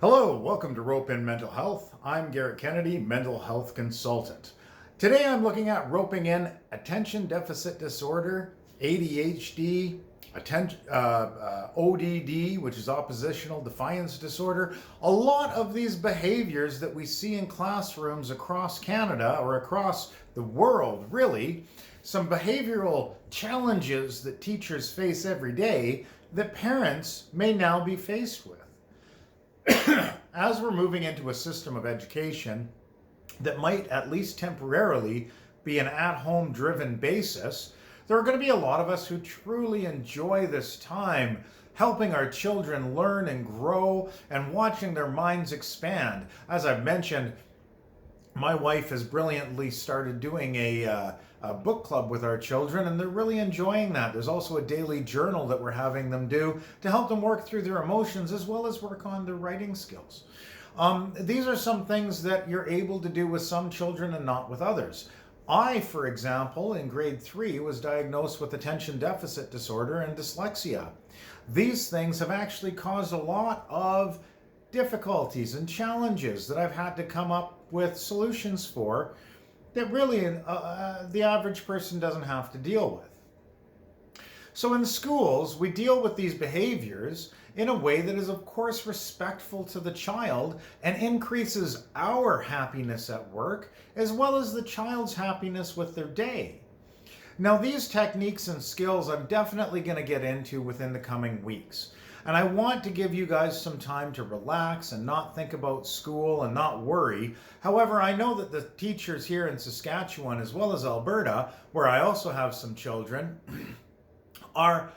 Hello, welcome to Rope In Mental Health. I'm Garrett Kennedy, mental health consultant. Today I'm looking at roping in attention deficit disorder, ADHD, ODD, which is oppositional defiance disorder. A lot of these behaviors that we see in classrooms across Canada or across the world, really, some behavioral challenges that teachers face every day that parents may now be faced with. As we're moving into a system of education that might, at least temporarily, be an at-home driven basis, there are going to be a lot of us who truly enjoy this time helping our children learn and grow and watching their minds expand. As I've mentioned, my wife has brilliantly started doing a book club with our children, and they're really enjoying that. There's also a daily journal that we're having them do to help them work through their emotions as well as work on their writing skills. These are some things that you're able to do with some children and not with others. I, for example, in grade 3 was diagnosed with attention deficit disorder and dyslexia. These things have actually caused a lot of difficulties and challenges that I've had to come up with solutions for that really the average person doesn't have to deal with. So in schools, we deal with these behaviors in a way that is, of course, respectful to the child and increases our happiness at work as well as the child's happiness with their day. Now, these techniques and skills I'm definitely going to get into within the coming weeks. And I want to give you guys some time to relax and not think about school and not worry. However, I know that the teachers here in Saskatchewan, as well as Alberta, where I also have some children, are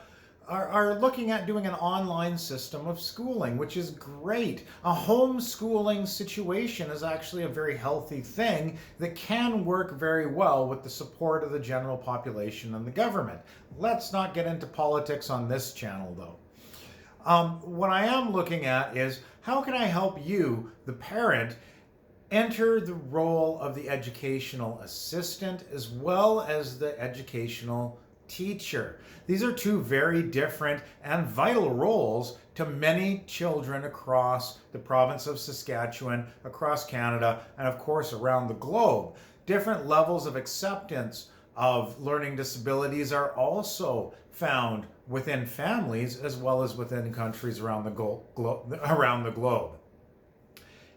looking at doing an online system of schooling, which is great. A homeschooling situation is actually a very healthy thing that can work very well with the support of the general population and the government. Let's not get into politics on this channel, though. What I am looking at is how can I help you, the parent, enter the role of the educational assistant as well as the educational teacher. These are two very different and vital roles to many children across the province of Saskatchewan, across Canada, and of course around the globe. Different levels of acceptance of learning disabilities are also found within families as well as within countries around the globe.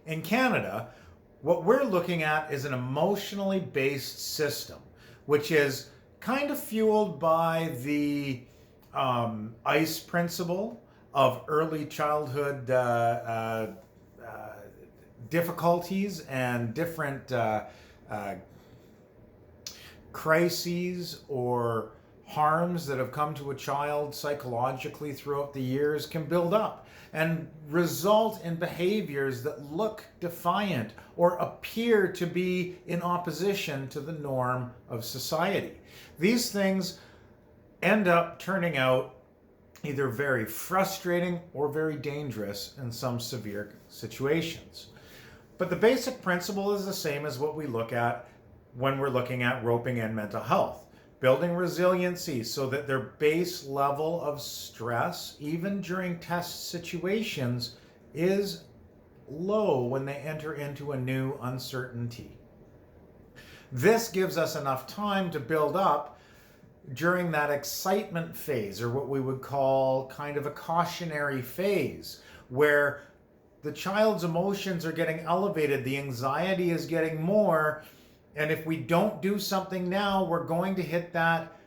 In Canada, what we're looking at is an emotionally based system, which is kind of fueled by the ICE principle of early childhood difficulties and different crises or harms that have come to a child psychologically throughout the years can build up and result in behaviors that look defiant or appear to be in opposition to the norm of society. These things end up turning out either very frustrating or very dangerous in some severe situations. But the basic principle is the same as what we look at when we're looking at roping in mental health. Building resiliency so that their base level of stress, even during test situations, is low when they enter into a new uncertainty. This gives us enough time to build up during that excitement phase, or what we would call kind of a cautionary phase, where the child's emotions are getting elevated, the anxiety is getting more, and if we don't do something now, we're going to hit that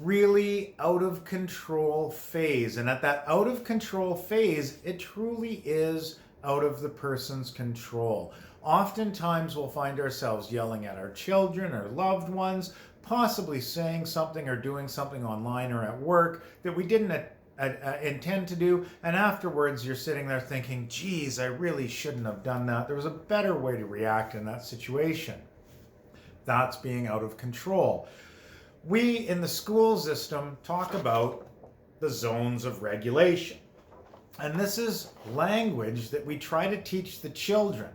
really out of control phase. And at that out of control phase, it truly is out of the person's control. Oftentimes we'll find ourselves yelling at our children or loved ones, possibly saying something or doing something online or at work that we didn't intend to do, and afterwards you're sitting there thinking, geez, I really shouldn't have done that. There was a better way to react in that situation. That's being out of control. We in the school system talk about the zones of regulation. And this is language that we try to teach the children.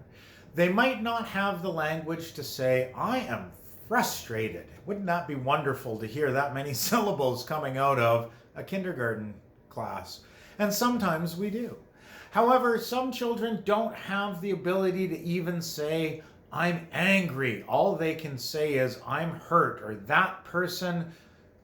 They might not have the language to say, I am frustrated. Wouldn't that be wonderful to hear that many syllables coming out of a kindergarten class? And sometimes we do. However, some children don't have the ability to even say, I'm angry. All they can say is, I'm hurt, or that person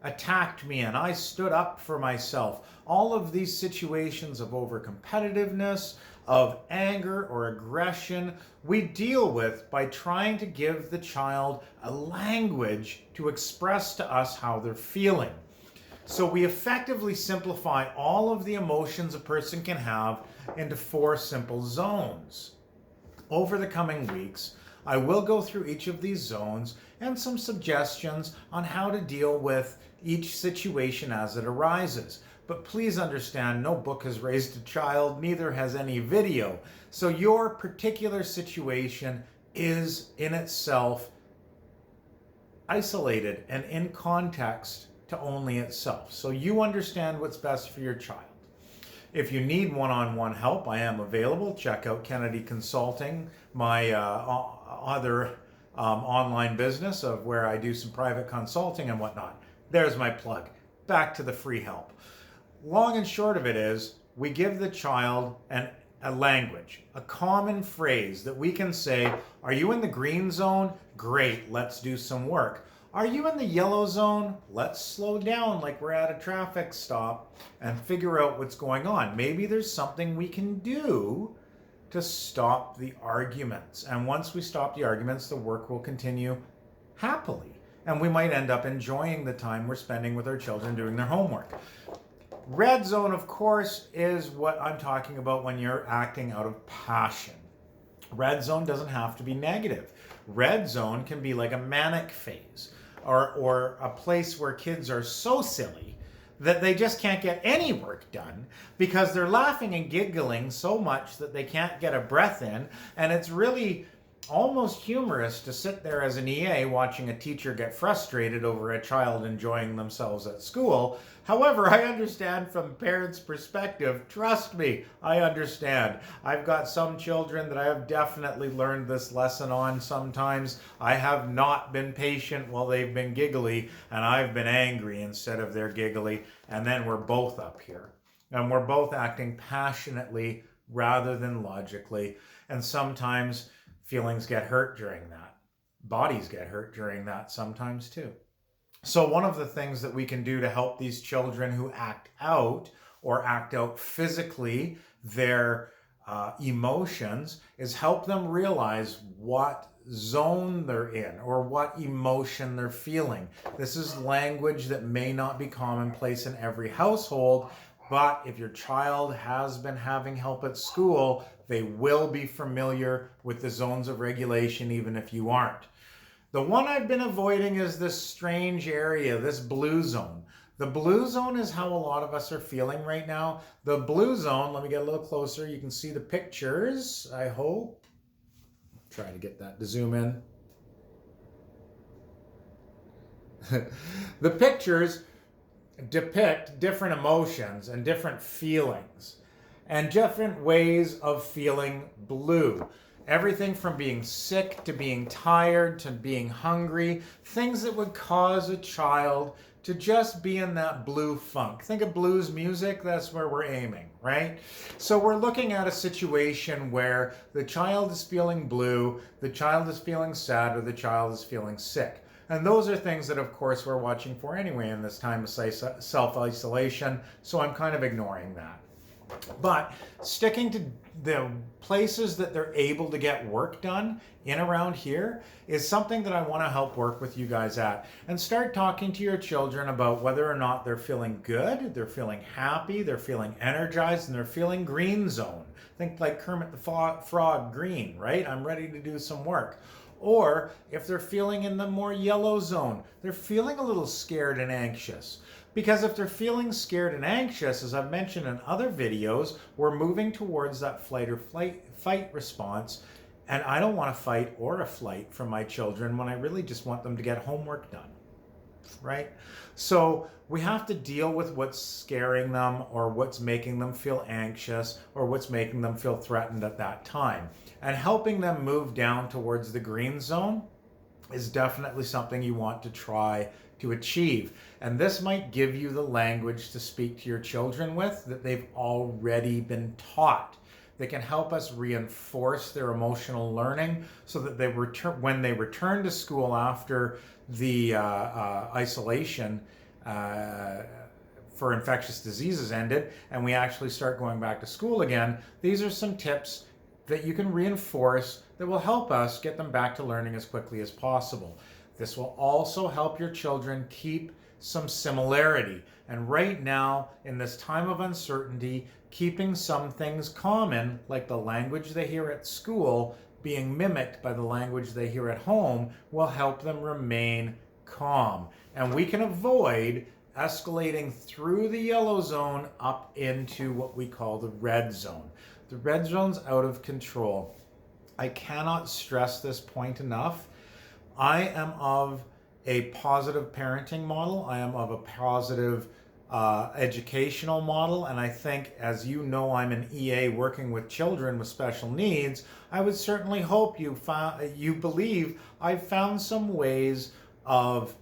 attacked me and I stood up for myself. All of these situations of overcompetitiveness, of anger or aggression, we deal with by trying to give the child a language to express to us how they're feeling. So we effectively simplify all of the emotions a person can have into 4 simple zones. Over the coming weeks, I will go through each of these zones and some suggestions on how to deal with each situation as it arises. But please understand, no book has raised a child, neither has any video. So your particular situation is in itself isolated and in context to only itself. So you understand what's best for your child. If you need one-on-one help, I am available. Check out Kennedy Consulting, my other online business of where I do some private consulting and whatnot. There's my plug. Back to the free help. Long and short of it is, we give the child a language, a common phrase that we can say, are you in the green zone? Great, let's do some work. Are you in the yellow zone? Let's slow down like we're at a traffic stop and figure out what's going on. Maybe there's something we can do to stop the arguments. And once we stop the arguments, the work will continue happily. And we might end up enjoying the time we're spending with our children doing their homework. Red zone, of course, is what I'm talking about when you're acting out of passion. Red zone doesn't have to be negative. Red zone can be like a manic phase, or a place where kids are so silly that they just can't get any work done because they're laughing and giggling so much that they can't get a breath in. And it's really almost humorous to sit there as an EA watching a teacher get frustrated over a child enjoying themselves at school. However, I understand from parents' perspective. Trust me, I understand. I've got some children that I have definitely learned this lesson on sometimes. I have not been patient while they've been giggly, and I've been angry instead of they're giggly, and then we're both up here. And we're both acting passionately rather than logically, and sometimes feelings get hurt during that. Bodies get hurt during that sometimes too. So one of the things that we can do to help these children who act out or act out physically their emotions is help them realize what zone they're in or what emotion they're feeling. This is language that may not be commonplace in every household, but if your child has been having help at school, they will be familiar with the zones of regulation even if you aren't. The one I've been avoiding is this strange area, this blue zone. The blue zone is how a lot of us are feeling right now. The blue zone, let me get a little closer. You can see the pictures, I hope. Try to get that to zoom in. The pictures depict different emotions and different feelings and different ways of feeling blue. Everything from being sick to being tired to being hungry, things that would cause a child to just be in that blue funk. Think of blues music, that's where we're aiming, right? So we're looking at a situation where the child is feeling blue, the child is feeling sad, or the child is feeling sick. And those are things that, of course, we're watching for anyway in this time of self-isolation, so I'm kind of ignoring that. But sticking to the places that they're able to get work done in around here is something that I want to help work with you guys at. And start talking to your children about whether or not they're feeling good, they're feeling happy, they're feeling energized, and they're feeling green zone. Think like Kermit the Frog green, right? I'm ready to do some work. Or if they're feeling in the more yellow zone, they're feeling a little scared and anxious. Because if they're feeling scared and anxious, as I've mentioned in other videos, we're moving towards that flight or fight response. And I don't want to fight or a flight from my children when I really just want them to get homework done, right? So we have to deal with what's scaring them or what's making them feel anxious or what's making them feel threatened at that time. And helping them move down towards the green zone is definitely something you want to try to achieve. And this might give you the language to speak to your children with that they've already been taught. They can help us reinforce their emotional learning so that when they return to school after the isolation for infectious diseases ended and we actually start going back to school again, these are some tips that you can reinforce that will help us get them back to learning as quickly as possible. This will also help your children keep some similarity. And right now, in this time of uncertainty, keeping some things common, like the language they hear at school, being mimicked by the language they hear at home, will help them remain calm. And we can avoid escalating through the yellow zone up into what we call the red zone. The red zone's out of control. I cannot stress this point enough. I am of a positive parenting model. I am of a positive educational model. And I think, as you know, I'm an EA working with children with special needs. I would certainly hope you believe I've found some ways of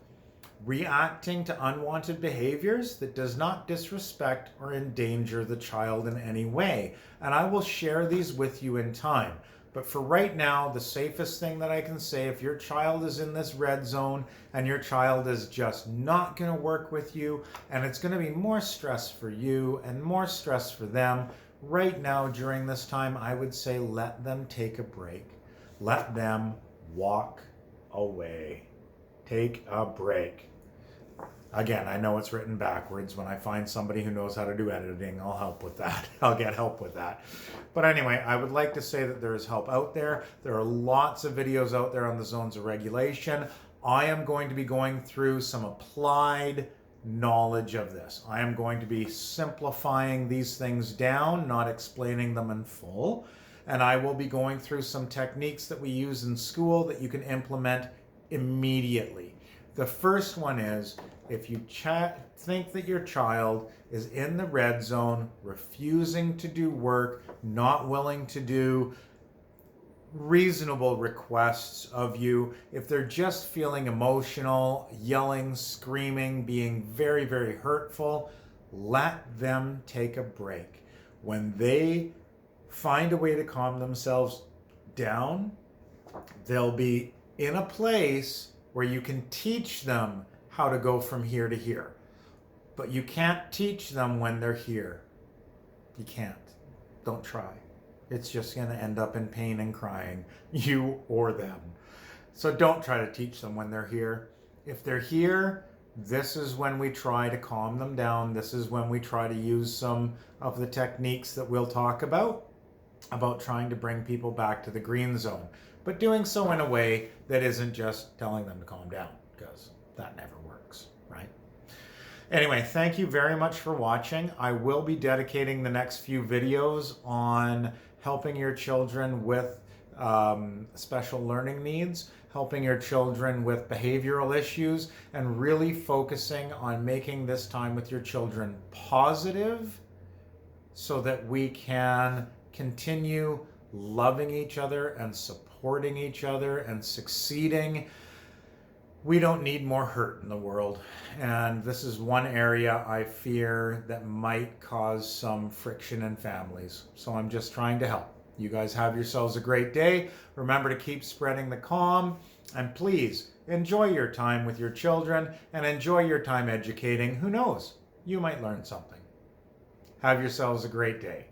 reacting to unwanted behaviors that does not disrespect or endanger the child in any way. And I will share these with you in time. But for right now, the safest thing that I can say, if your child is in this red zone and your child is just not going to work with you, and it's going to be more stress for you and more stress for them, right now during this time, I would say let them take a break. Let them walk away. Take a break. Again, I know it's written backwards. When I find somebody who knows how to do editing, I'll help with that. I'll get help with that. But anyway, I would like to say that there is help out there. There are lots of videos out there on the zones of regulation. I am going to be going through some applied knowledge of this. I am going to be simplifying these things down, not explaining them in full. And I will be going through some techniques that we use in school that you can implement immediately. The first one is, if you think that your child is in the red zone, refusing to do work, not willing to do reasonable requests of you, if they're just feeling emotional, yelling, screaming, being very, very hurtful, let them take a break. When they find a way to calm themselves down, they'll be in a place where you can teach them how to go from here to here. But you can't teach them when they're here. You can't. Don't try. It's just going to end up in pain and crying, you or them. So don't try to teach them when they're here. If they're here, this is when we try to calm them down. This is when we try to use some of the techniques that we'll talk about trying to bring people back to the green zone. But doing so in a way that isn't just telling them to calm down, because that never works, right? Anyway, thank you very much for watching. I will be dedicating the next few videos on helping your children with special learning needs, helping your children with behavioral issues, and really focusing on making this time with your children positive so that we can continue loving each other and supporting each other and succeeding. We don't need more hurt in the world, and this is one area I fear that might cause some friction in families. So I'm just trying to help. You guys have yourselves a great day. Remember to keep spreading the calm, and please enjoy your time with your children and enjoy your time educating. Who knows? You might learn something. Have yourselves a great day.